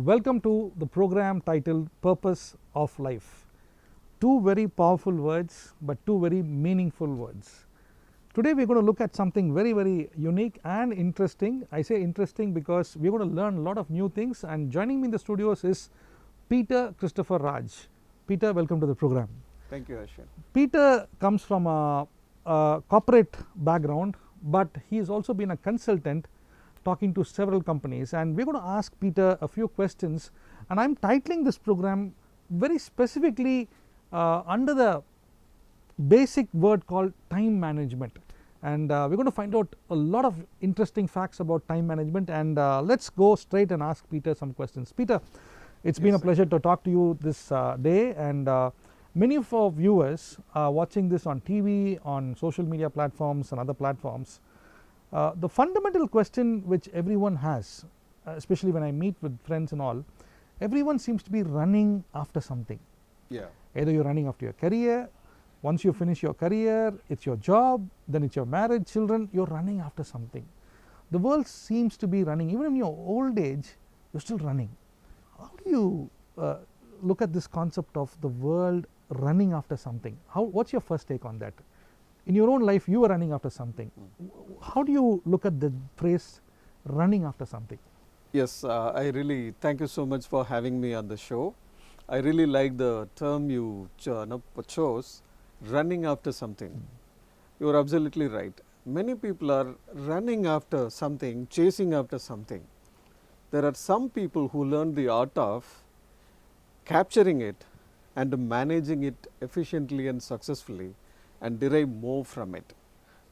welcome to the program titled Purpose of Life. Two very powerful words, but two very meaningful words. Today we're going to look at something very unique and interesting. I say interesting because we're going to learn a lot of new things, and joining me in the studios is Peter Christopher Raj. Peter, welcome to the program. Thank you, Ashwin. Peter comes from a corporate background, but he's also been a consultant talking to several companies, and we're going to ask Peter a few questions, and I'm titling this program very specifically under the basic word called time management, and we're going to find out a lot of interesting facts about time management, and let's go straight and ask Peter some questions. Peter, it's been a pleasure to talk to you this day, and many of our viewers are watching this on TV, on social media platforms and other platforms. The fundamental question which everyone has, especially when I meet with friends and all, everyone seems to be running after something. Yeah. Either you're running after your career, once you finish your career, it's your job, then it's your marriage, children, you're running after something. The world seems to be running, even in your old age, you're still running. How do you look at this concept of the world running after something? What's your first take on that? In your own life, you were running after something. How do you look at the phrase running after something? Yes, I really thank you so much for having me on the show. I really like the term you chose, running after something. You are absolutely right. Many people are running after something, chasing after something. There are some people who learn the art of capturing it and managing it efficiently and successfully, and derive more from it.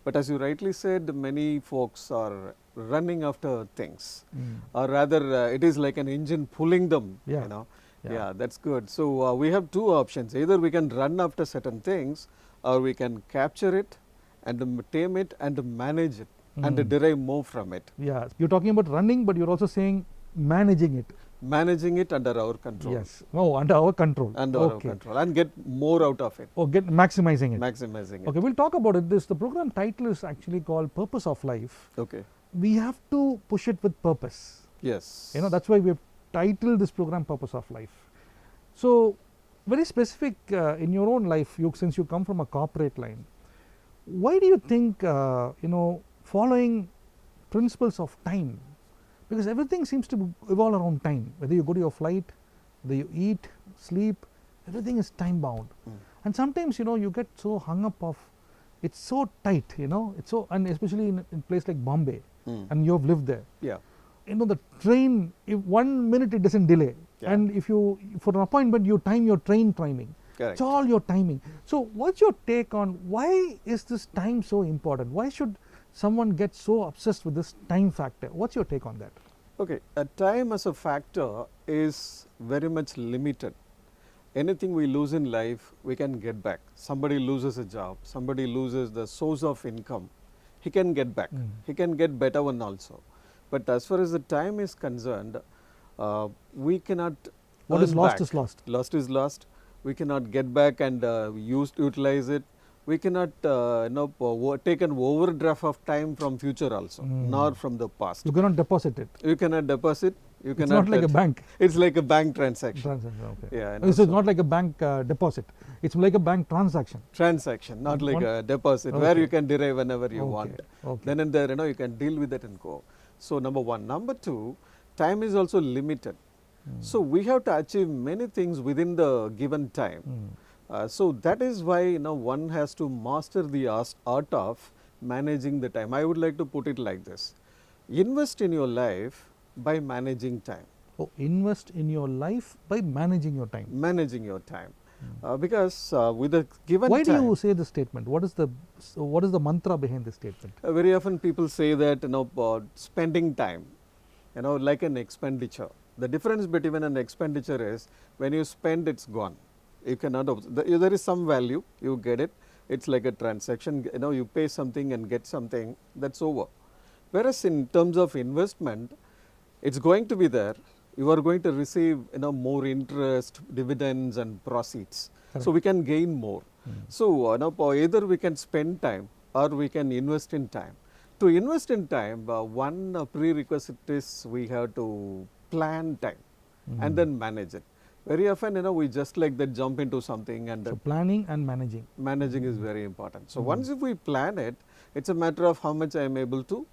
But as you rightly said, many folks are running after things, or rather it is like an engine pulling them, Yeah, that's good. So we have two options. Either we can run after certain things, or we can capture it and tame it and manage it and derive more from it. Yeah, you're talking about running, but you're also saying managing it. Managing it under our control. Yes. Oh, under our control. Under our control, and get more out of it. Oh, maximizing it. Maximizing it. Okay, we'll talk about it. The program title is actually called Purpose of Life. Okay. We have to push it with purpose. Yes. That's why we've titled this program Purpose of Life. So, very specific in your own life, since you come from a corporate line, why do you think, following principles of time? Because everything seems to evolve around time. Whether you go to your flight, whether you eat, sleep, everything is time bound. And sometimes, you get so hung up of, it's so tight, it's so, and especially in a place like Bombay, and you have lived there. Yeah. The train, if 1 minute it doesn't delay. Yeah. And if you, for an appointment, you time your train timing. Correct. It's all your timing. So what's your take on why is this time so important? Why should someone get so obsessed with this time factor? What's your take on that? Okay, time as a factor is very much limited. Anything we lose in life, we can get back. Somebody loses a job, somebody loses the source of income, he can get back. He can get better one also. But as far as the time is concerned, we cannot. What is lost back. Is lost. Lost is lost. We cannot get back and utilize it. We cannot take an overdraft of time from future also, nor from the past. You cannot deposit it. You cannot deposit. You cannot. It's not like a bank. It's like a bank transaction. Okay. Yeah. This is not like a bank deposit. It's like a bank transaction. Transaction, not like a deposit, where you can derive whenever you want. Then and there, you can deal with it and go. So number one. Number two, time is also limited. So we have to achieve many things within the given time. So that is why one has to master the art of managing the time. I would like to put it like this: invest in your life by managing time. Oh, invest in your life by managing your time. Managing your time, because with a given Why time. do you say this statement? What is the mantra behind this statement? Very often people say that spending time, like an expenditure. The difference between an expenditure is when you spend, it's gone. You cannot. There is some value, you get it. It's like a transaction. You pay something and get something. That's over. Whereas in terms of investment, it's going to be there. You are going to receive more interest, dividends, and proceeds. Correct. So we can gain more. So either we can spend time or we can invest in time. To invest in time, one prerequisite is we have to plan time. and then manage it. Very often, we just like that jump into something, and So planning and managing. managing is very important. So once if we plan it, it's a matter of how much I am able to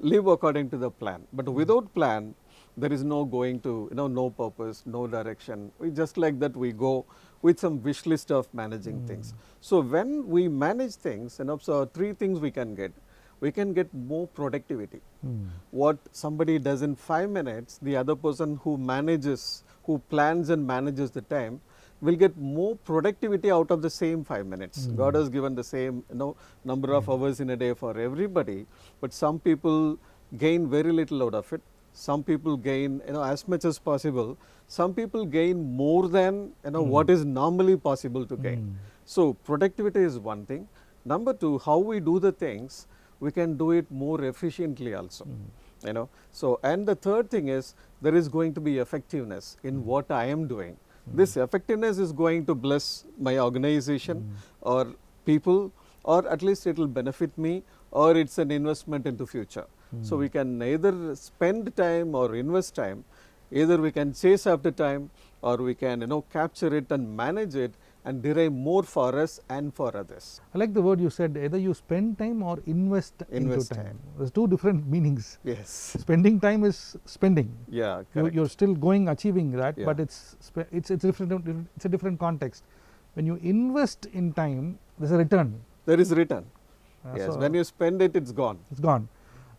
live according to the plan. But without plan, there is no going to, no purpose, no direction. We just like that we go with some wish list of managing things. So when we manage things, so three things we can get. We can get more productivity. What somebody does in 5 minutes, the other person who manages, who plans and manages the time, will get more productivity out of the same 5 minutes. God has given the same number of hours in a day for everybody, but some people gain very little out of it. Some people gain as much as possible. Some people gain more than what is normally possible to gain. So productivity is one thing. Number two, how we do the things, we can do it more efficiently also. So, and the third thing is there is going to be effectiveness in what I am doing. This effectiveness is going to bless my organization or people, or at least it will benefit me, or it's an investment into future. So we can either spend time or invest time. Either we can chase after time, or we can capture it and manage it and derive more for us and for others. I like the word you said, either you spend time or invest into time. There's two different meanings. Yes. Spending time is spending. Yeah, correct. You're still achieving that, Yeah. but it's a different context. When you invest in time, there's a return. There is return. Yes, So when you spend it, it's gone. it's gone.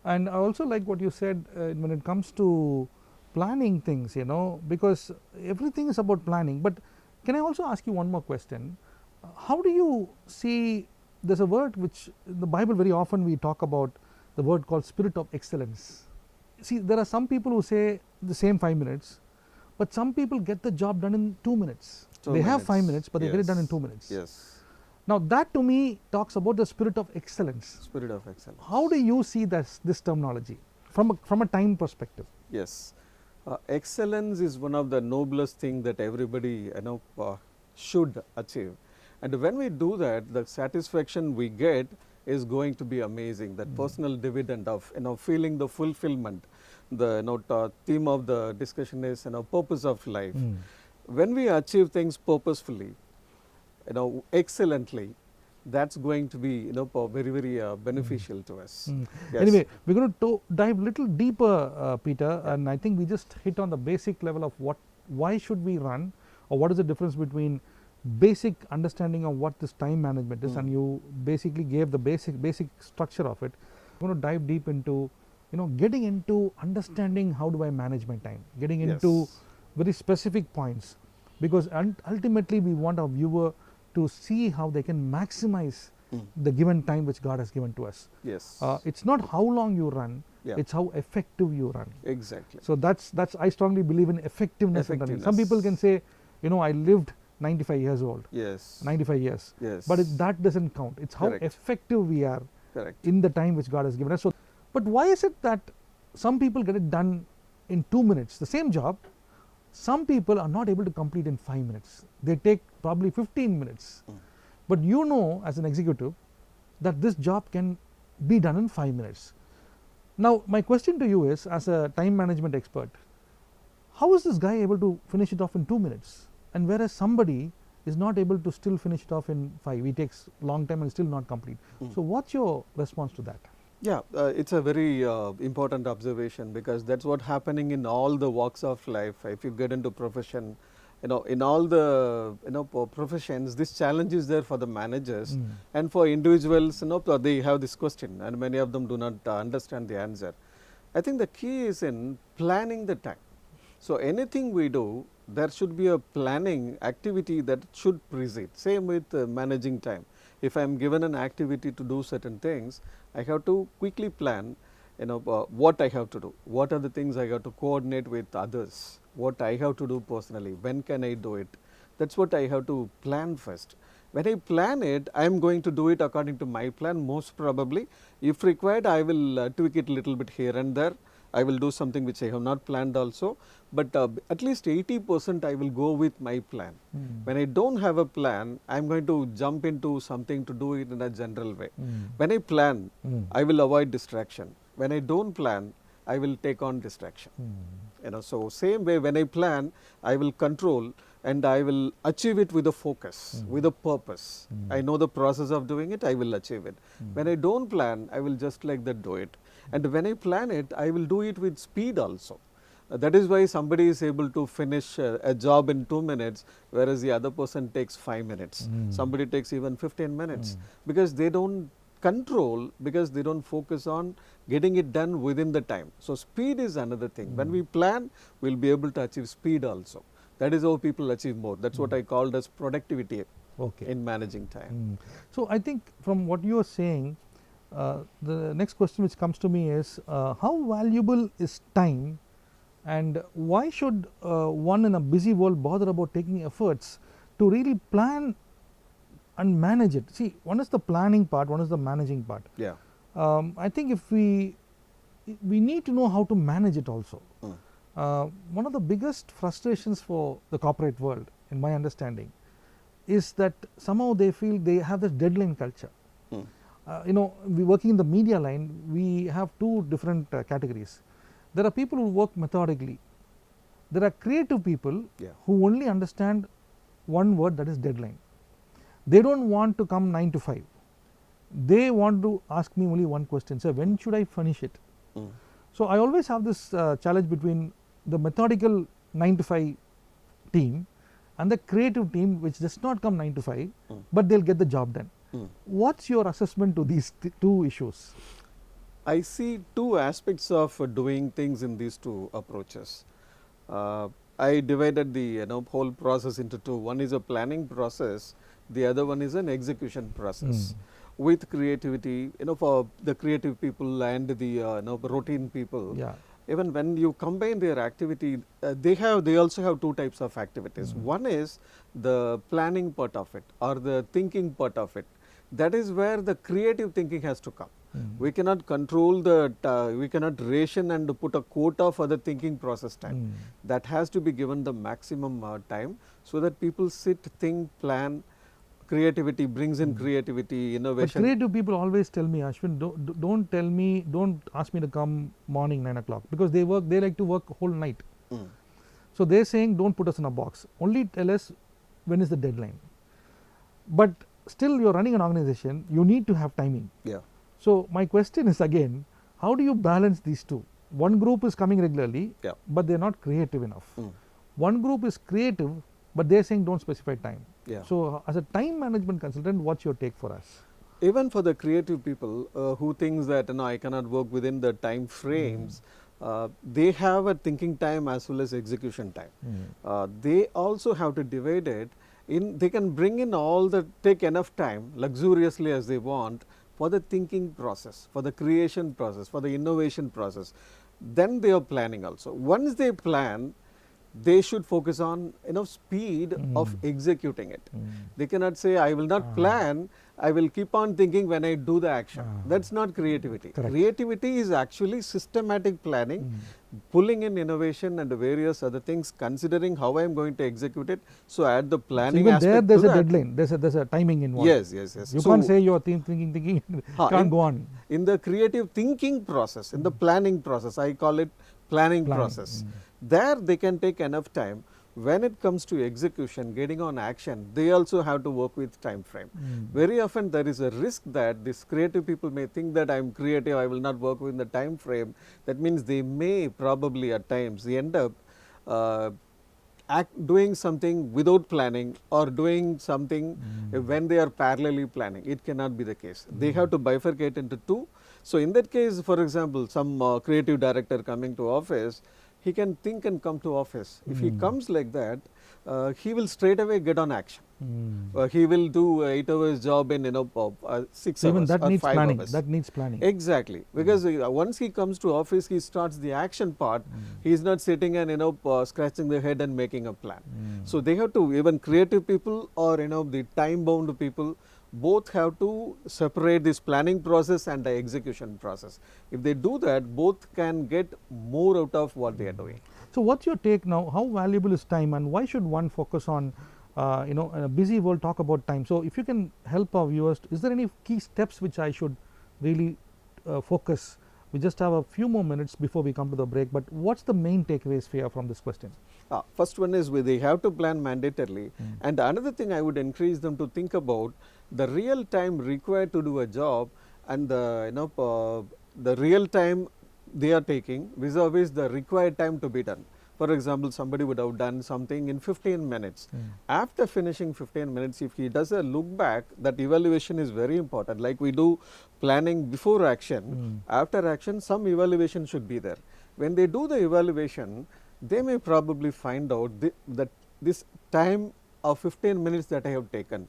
And I also like what you said when it comes to planning things, because everything is about planning. But can I also ask you one more question? How do you see, there's a word which in the Bible very often we talk about, the word called spirit of excellence. See, there are some people who say the same 5 minutes, but some people get the job done in 2 minutes. They have 5 minutes, but they get it done in 2 minutes. Yes. Now that to me talks about the spirit of excellence. Spirit of excellence. How do you see this terminology from a time perspective? Yes. Excellence is one of the noblest things that everybody should achieve. And when we do that, the satisfaction we get is going to be amazing. That personal dividend of feeling the fulfillment. The theme of the discussion is purpose of life. When we achieve things purposefully, excellently, that's going to be very, very beneficial to us. Yes. Anyway, we're going to dive a little deeper, Peter, and I think we just hit on the basic level of why should we run, or what is the difference between basic understanding of what this time management is, and you basically gave the basic structure of it. We're going to dive deep into getting into understanding how do I manage my time, getting into very specific points, because ultimately we want our viewer to see how they can maximize the given time which God has given to us. Yes. It's not how long you run, it's how effective you run. Exactly. So that's I strongly believe in effectiveness in running. Some people can say, I lived 95 years old. Yes. 95 years. Yes. But that doesn't count. It's how effective we are in the time which God has given us. So, but why is it that some people get it done in 2 minutes, the same job? Some people are not able to complete in 5 minutes. They take probably 15 minutes. But as an executive, that this job can be done in 5 minutes. Now, my question to you is, as a time management expert, how is this guy able to finish it off in 2 minutes? And whereas somebody is not able to still finish it off in 5, he takes long time and still not complete. So what's your response to that? Yeah, it's a very important observation, because that's what happening in all the walks of life. If you get into profession, in all the professions, this challenge is there for the managers and for individuals. They have this question, and many of them do not understand the answer. I think the key is in planning the time. So anything we do, there should be a planning activity that should precede. Same with managing time. If I am given an activity to do certain things, I have to quickly plan, what I have to do. What are the things I have to coordinate with others? What I have to do personally? When can I do it? That's what I have to plan first. When I plan it, I am going to do it according to my plan, most probably. If required, I will tweak it a little bit here and there. I will do something which I have not planned also, but at least 80% I will go with my plan. When I don't have a plan, I am going to jump into something to do it in a general way. When I plan, I will avoid distraction. When I don't plan, I will take on distraction. So same way when I plan, I will control and I will achieve it with a focus, with a purpose. I know the process of doing it, I will achieve it. When I don't plan, I will just like that do it. And when I plan it, I will do it with speed also. That is why somebody is able to finish a job in 2 minutes, whereas the other person takes 5 minutes. Somebody takes even 15 minutes because they don't control, because they don't focus on getting it done within the time. So speed is another thing. When we plan, we'll be able to achieve speed also. That is how people achieve more. That's what I called as productivity in managing time. So I think from what you are saying, the next question which comes to me is, how valuable is time, and why should one in a busy world bother about taking efforts to really plan and manage it? See, one is the planning part, one is the managing part. Yeah. I think if we need to know how to manage it also. One of the biggest frustrations for the corporate world, in my understanding, is that somehow they feel they have this deadline culture. We working in the media line, we have two different categories. There are people who work methodically. There are creative people who only understand one word, that is deadline. They don't want to come 9 to 5. They want to ask me only one question, sir, when should I finish it? So I always have this challenge between the methodical 9 to 5 team and the creative team which does not come 9 to 5, but they'll get the job done. What's your assessment to these two issues? I see two aspects of doing things in these two approaches. I divided the whole process into two. One is a planning process, the other one is an execution process. With creativity, for the creative people and the routine people, even when you combine their activity, they also have two types of activities. One is the planning part of it or the thinking part of it. That is where the creative thinking has to come. We cannot control we cannot ration and put a quota for the thinking process time. That has to be given the maximum time so that people sit, think, plan. Creativity brings in creativity, innovation. But creative people always tell me, Ashwin, don't ask me to come morning 9 o'clock, because they like to work whole night. So they're saying, don't put us in a box, only tell us when is the deadline. But still you're running an organization, you need to have timing. So my question is again, how do you balance these two? One group is coming regularly, but they're not creative enough. One group is creative, but they're saying don't specify time. So as a time management consultant, what's your take for us? Even for the creative people who thinks that I cannot work within the time frames, they have a thinking time as well as execution time. They also have to divide it in, they can bring in take enough time luxuriously as they want for the thinking process, for the creation process, for the innovation process. Then they are planning also. Once they plan, they should focus on speed of executing it. They cannot say, I will not plan, I will keep on thinking when I do the action. That's not creativity. Creativity is actually systematic planning, pulling in innovation and various other things, considering how I am going to execute it. So at the planning aspect, there's a deadline, there's a timing involved. Yes. You can't say you're thinking, can't go on. In the creative thinking process, in the planning process, I call it planning process. There they can take enough time. When it comes to execution, getting on action, they also have to work with time frame. Very often there is a risk that these creative people may think that I am creative, I will not work within the time frame. That means they may probably at times end up doing something without planning or doing something when they are parallelly planning. It cannot be the case. They have to bifurcate into two. So in that case, for example, some creative director coming to office, he can think and come to office. If he comes like that, he will straight away get on action. He will do 8 hours job in 6 Even hours that or needs 5 planning. hours. That needs planning. Exactly, because once he comes to office, he starts the action part. He is not sitting and scratching their head and making a plan. So they have to, even creative people or the time bound people, both have to separate this planning process and the execution process. If they do that, both can get more out of what they are doing. So what's your take now? How valuable is time, and why should one focus on, in a busy world, talk about time? So if you can help our viewers, is there any key steps which I should really focus We just have a few more minutes before we come to the break, but what's the main takeaways for you from this question? First one is they have to plan mandatorily. And another thing I would encourage them to think about the real time required to do a job and the real time they are taking vis-a-vis the required time to be done. For example, somebody would have done something in 15 minutes. After finishing 15 minutes, if he does a look back, that evaluation is very important. Like we do planning before action, after action, some evaluation should be there. When they do the evaluation, they may probably find out that this time of 15 minutes that I have taken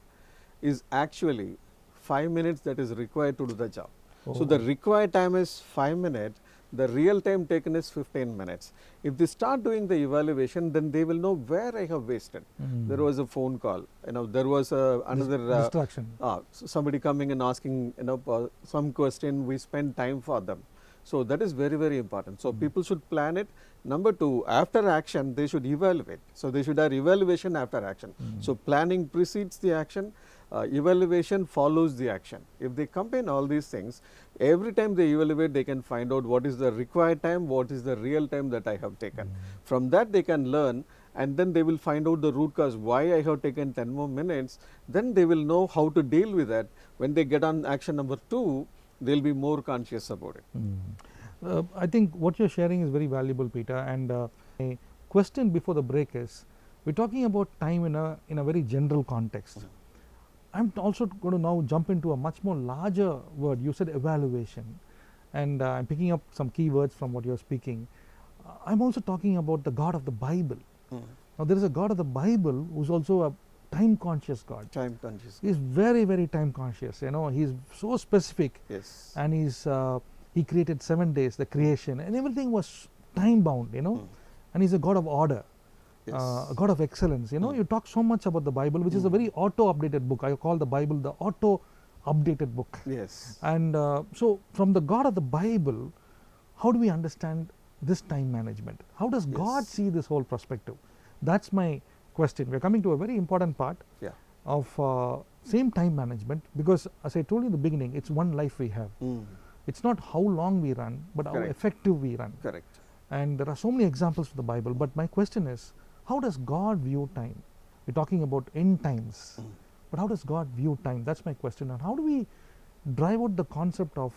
is actually 5 minutes that is required to do the job. So the required time is 5 minutes. The real time taken is 15 minutes. If they start doing the evaluation, then they will know where I have wasted. There was a phone call, there was another distraction. Somebody coming and asking, some question. We spend time for them. So that is very, very important. So people should plan it. Number two, after action, they should evaluate. So they should have evaluation after action. So planning precedes the action. Evaluation follows the action. If they combine all these things, every time they evaluate, they can find out what is the required time, what is the real time that I have taken. From that they can learn, and then they will find out the root cause why I have taken 10 more minutes. Then they will know how to deal with that. When they get on action number 2, they will be more conscious about it. I think what you're sharing is very valuable, Peter. And a question before the break is, we're talking about time in a very general context. I'm also going to now jump into a much more larger word. You said evaluation, and I'm picking up some key words from what you're speaking. I'm also talking about the God of the Bible. Now there is a God of the Bible who's also a time conscious God. Time conscious. He's very, very time conscious. He's so specific. Yes. And he created 7 days, the creation, and everything was time bound. And he's a God of order. Yes. A God of excellence. You talk so much about the Bible, which is a very auto-updated book. I call the Bible the auto-updated book. Yes. And so from the God of the Bible, how do we understand this time management? How does God see this whole perspective? That's my question. We're coming to a very important part of same time management, because as I told you in the beginning, it's one life we have. It's not how long we run, but how effective we run. Correct. And there are so many examples in the Bible, but my question is, how does God view time? We're talking about end times, but how does God view time? That's my question. And how do we drive out the concept of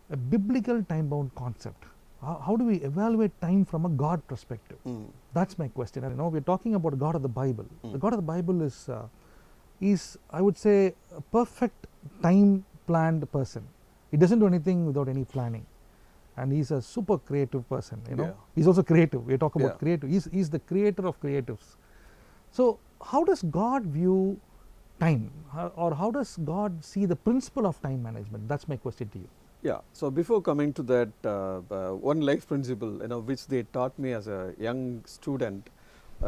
a biblical time-bound concept? How do we evaluate time from a God perspective? That's my question. And we're talking about God of the Bible. The God of the Bible is, I would say, a perfect time-planned person. He doesn't do anything without any planning. And he's a super creative person, He's also creative. We talk about creative. He's the creator of creatives. So how does God view time? Or how does God see the principle of time management? That's my question to you. Yeah. So before coming to that, one life principle, which they taught me as a young student,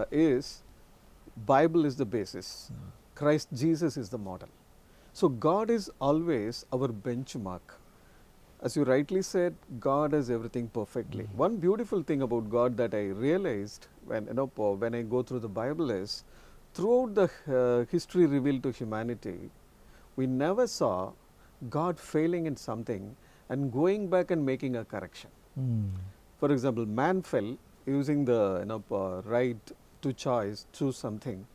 is Bible is the basis. Christ Jesus is the model. So God is always our benchmark. As you rightly said, God does everything perfectly. One beautiful thing about God that I realized when I go through the Bible is, throughout the history revealed to humanity, we never saw God failing in something and going back and making a correction. For example, man fell using the right to choose something,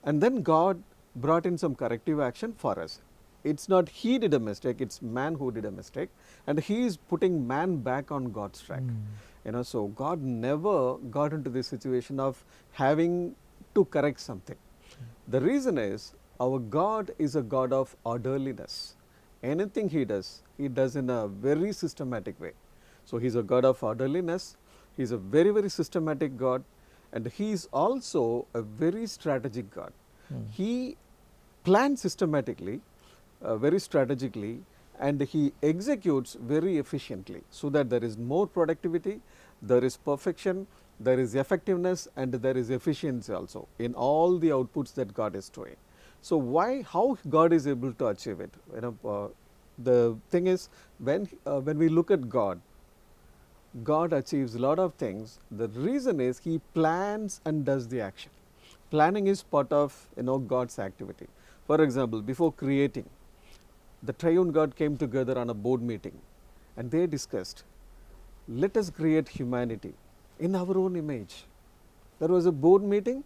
and then God brought in some corrective action for us. It's not he did a mistake, it's man who did a mistake, and he is putting man back on God's track. So God never got into this situation of having to correct something. The reason is, our God is a God of orderliness. Anything he does in a very systematic way. So he's a God of orderliness, he's a very, very systematic God, and he is also a very strategic God. He plans systematically, very strategically, and he executes very efficiently, so that there is more productivity, there is perfection, there is effectiveness, and there is efficiency also in all the outputs that God is doing. So how God is able to achieve it? The thing is, when we look at God achieves a lot of things. The reason is he plans and does the action. Planning is part of God's activity. For example, before creating, the triune God came together on a board meeting, and they discussed let us create humanity in our own image. There was a board meeting,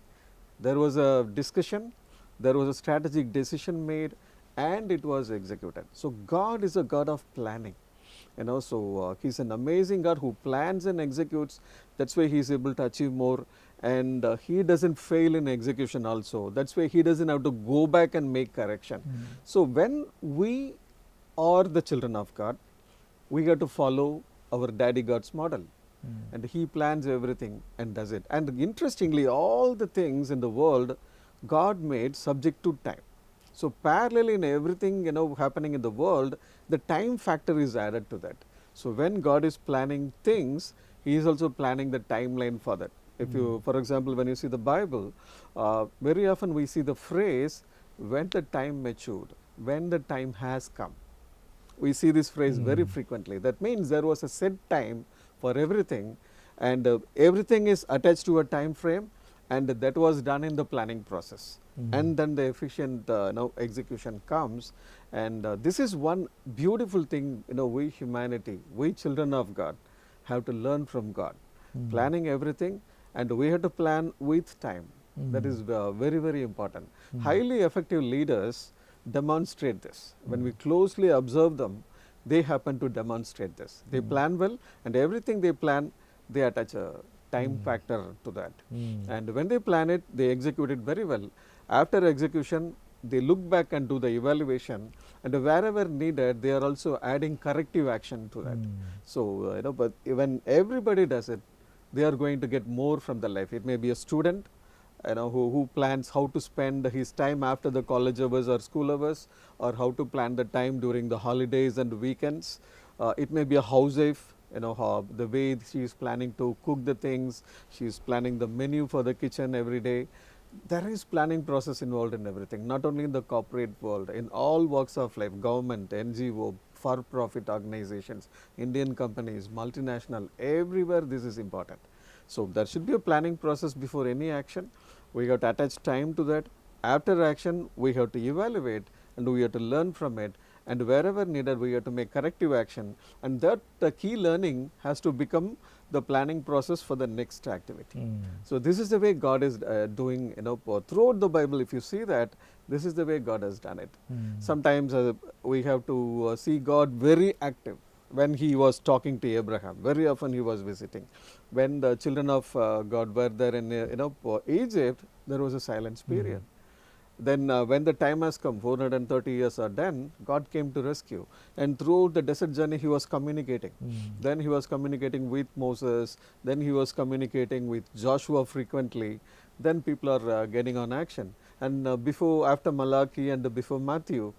there was a discussion, there was a strategic decision made, and it was executed. So God is a God of planning. So he's an amazing God who plans and executes. That's why he's able to achieve more, and he doesn't fail in execution also. That's why he doesn't have to go back and make correction. So when we are the children of God, we got to follow our daddy God's model. And he plans everything and does it. And interestingly, all the things in the world God made subject to time. So parallel in everything happening in the world, the time factor is added to that. So when God is planning things, he is also planning the timeline for that. If you, for example, when you see the Bible, very often we see the phrase, when the time matured, when the time has come. We see this phrase very frequently. That means there was a set time for everything, and everything is attached to a time frame, and that was done in the planning process. And then the efficient execution comes, and this is one beautiful thing we humanity, we children of God have to learn from God. Planning everything, and we have to plan with time. That is very, very important. Highly effective leaders demonstrate this. When we closely observe them, they happen to demonstrate this. They plan well, and everything they plan, they attach a time factor to that. And when they plan it, they execute it very well. After execution, they look back and do the evaluation, and wherever needed, they are also adding corrective action to that. So, but when everybody does it, they are going to get more from the life. It may be a student, who plans how to spend his time after the college hours or school hours, or how to plan the time during the holidays and weekends. It may be a housewife, how the way she is planning to cook the things, she is planning the menu for the kitchen every day. There is planning process involved in everything, not only in the corporate world, in all walks of life, government, NGO, for-profit organizations, Indian companies, multinational, everywhere this is important. So there should be a planning process before any action. We have to attach time to that. After action, we have to evaluate, and we have to learn from it, and wherever needed, we have to make corrective action, and that the key learning has to become the planning process for the next activity. So this is the way God is doing, throughout the Bible. If you see that, this is the way God has done it. Sometimes we have to see God very active. When he was talking to Abraham, very often he was visiting. When the children of God were there in Egypt, there was a silence period. Then when the time has come, 430 years are done, God came to rescue. And throughout the desert journey, he was communicating. Then he was communicating with Moses. Then he was communicating with Joshua frequently. Then people are getting on action. And after Malachi and before Matthew,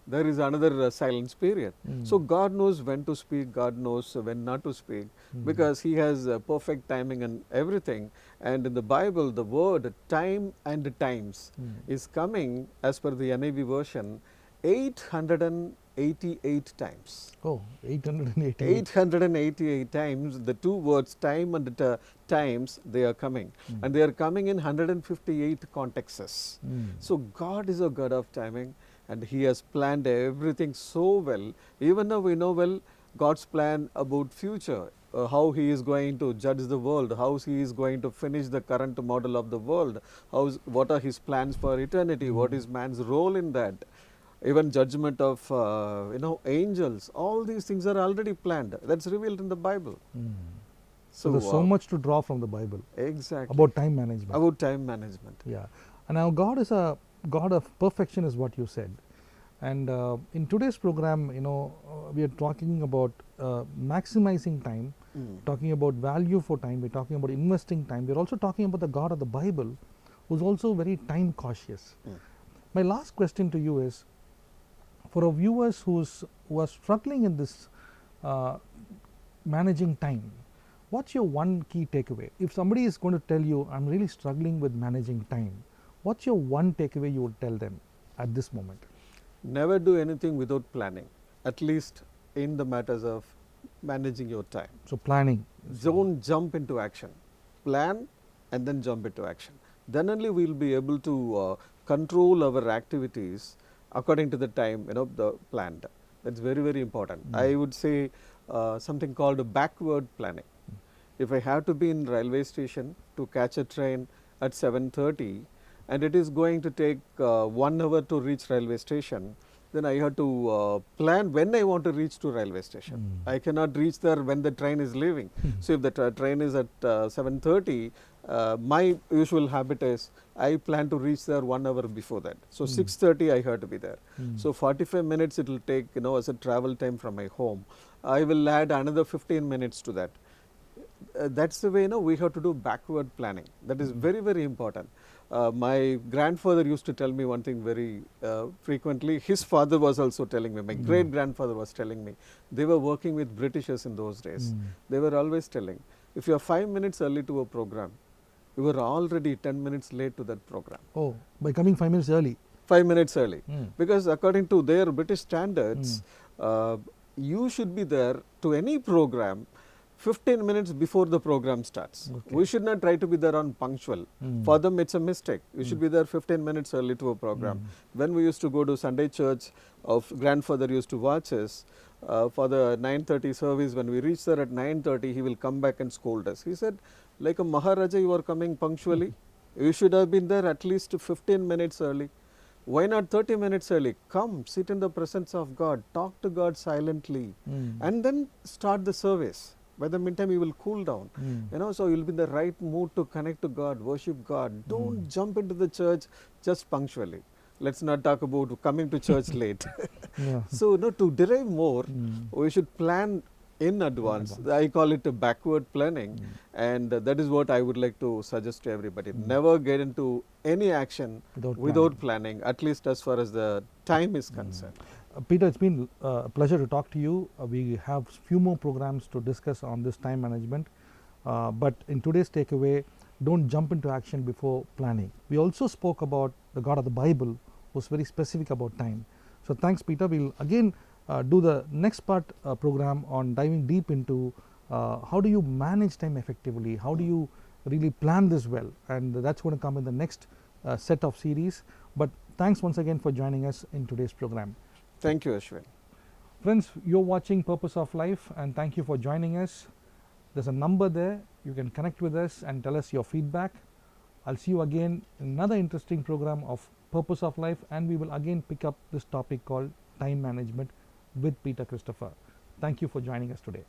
there is another silence period. So God knows when to speak, God knows when not to speak, because he has perfect timing and everything. And in the Bible, the word time and times is coming, as per the NIV version, 888 times. Oh, 888. 888 times, the two words time and times, they are coming. And they are coming in 158 contexts. So God is a God of timing, and he has planned everything so well. Even though we know well God's plan about future, how he is going to judge the world, how he is going to finish the current model of the world, what are his plans for eternity, what is man's role in that, even judgment of angels, all these things are already planned. That's revealed in the Bible. So there's so much to draw from the Bible. Exactly. About time management. About time management. Yeah. And now God is a God of perfection, is what you said. And in today's program, we are talking about maximizing time, talking about value for time, we're talking about investing time. We're also talking about the God of the Bible, who's also very time cautious. My last question to you is, for our viewers who are struggling in this managing time, what's your one key takeaway? If somebody is going to tell you, I'm really struggling with managing time, what's your one takeaway you would tell them at this moment? Never do anything without planning, at least in the matters of managing your time. So planning. Don't jump into action. Plan and then jump into action. Then only we will be able to control our activities according to the time the planned. That's very, very important. I would say something called a backward planning. If I have to be in railway station to catch a train at 7:30 and it is going to take 1 hour to reach railway station, then I have to plan when I want to reach to railway station. I cannot reach there when the train is leaving. So if the train is at 7:30, my usual habit is I plan to reach there 1 hour before that. So 6:30 I have to be there. So 45 minutes it will take, as a travel time from my home. I will add another 15 minutes to that. That's the way we have to do backward planning. That is very, very important. My grandfather used to tell me one thing very frequently. His father was also telling me, my great grandfather was telling me, they were working with Britishers in those days. They were always telling, if you are 5 minutes early to a program, you were already 10 minutes late to that program. Oh, by coming 5 minutes early? 5 minutes early. Because according to their British standards, you should be there to any program 15 minutes before the program starts. Okay. We should not try to be there on punctual. For them, it's a mistake. You should be there 15 minutes early to a program. When we used to go to Sunday church, our grandfather used to watch us for the 9:30 service. When we reach there at 9:30, he will come back and scold us. He said, like a Maharaja, you are coming punctually. You should have been there at least 15 minutes early. Why not 30 minutes early? Come, sit in the presence of God, talk to God silently, and then start the service. By the meantime, you will cool down. So you will be in the right mood to connect to God, worship God. Don't jump into the church just punctually. Let's not talk about coming to church late. So to derive more, we should plan in advance. I call it a backward planning, and that is what I would like to suggest to everybody. Never get into any action without planning, at least as far as the time is concerned. Peter, it's been a pleasure to talk to you. We have few more programs to discuss on this time management, but in today's takeaway, don't jump into action before planning. We also spoke about the God of the Bible, who's very specific about time. So thanks, Peter. We'll again do the next part program on diving deep into how do you manage time effectively, how do you really plan this well, and that's going to come in the next set of series. But thanks once again for joining us in today's program. Thank you, Ashwin. Friends, you're watching Purpose of Life, and thank you for joining us. There's a number there. You can connect with us and tell us your feedback. I'll see you again in another interesting program of Purpose of Life, and we will again pick up this topic called time management with Peter Christopher. Thank you for joining us today.